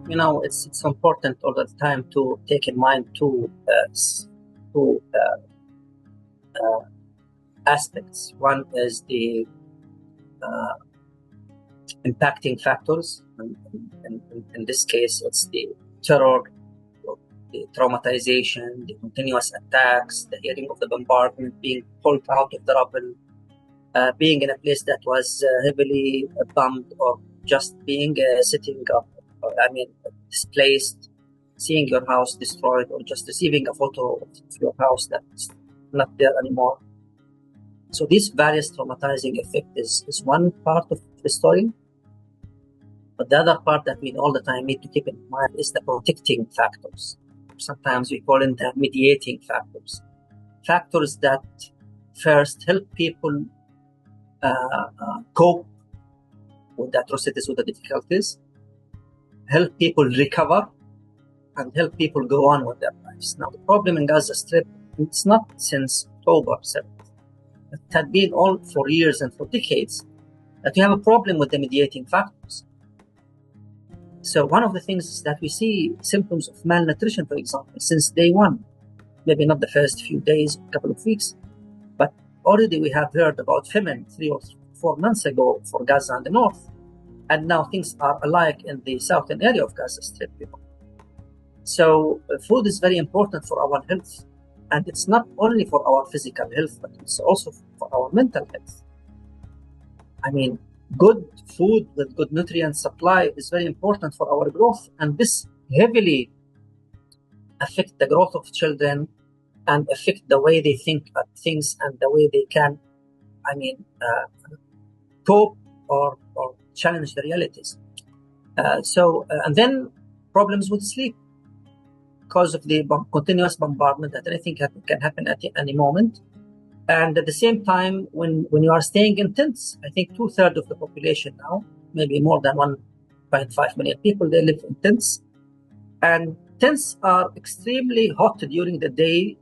it's important all the time to take in mind two aspects. One is the impacting factors. In this case, it's the terror, the traumatization, the continuous attacks, the hearing of the bombardment, being pulled out of the rubble, being in a place that was heavily bombed, or just being sitting up, displaced, seeing your house destroyed, or just receiving a photo of your house that's not there anymore. So this various traumatizing effect is one part of the story. But the other part that we all the time need to keep in mind is the protecting factors. Sometimes we call them the mediating factors. Factors that first help people cope with the atrocities, with the difficulties, help people recover, and help people go on with their lives. Now, the problem in Gaza Strip, it's not since October 7th. It had been all for years and for decades that we have a problem with the mediating factors. So one of the things is that we see symptoms of malnutrition, for example, since day one. Maybe not the first few days, a couple of weeks, but already we have heard about famine 3 or 4 months ago for Gaza and the north. And now things are alike in the southern area of Gaza Strip. So food is very important for our health. And it's not only for our physical health, but it's also for our mental health. Good food with good nutrient supply is very important for our growth. And this heavily affects the growth of children and affect the way they think at things and the way they can, cope or challenge the realities. And then problems with sleep because of the continuous bombardment that anything can happen at any moment. And at the same time, when you are staying in tents, I think 2/3 of the population now, maybe more than 1.5 million people, they live in tents. And tents are extremely hot during the day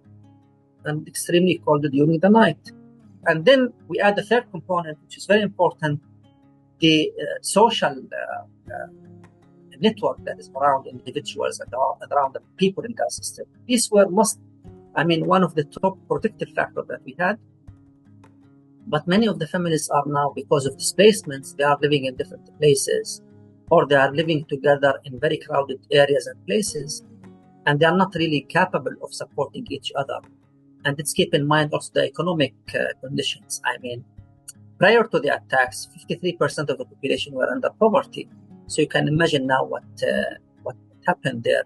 and extremely cold during the night. And then we add the third component, which is very important, the social network that is around individuals and around the people in Gaza Strip. These were one of the top protective factors that we had. But many of the families are now, because of displacements, they are living in different places, or they are living together in very crowded areas and places, and they are not really capable of supporting each other. And let's keep in mind also the economic conditions. Prior to the attacks, 53% of the population were under poverty. So you can imagine now what happened there.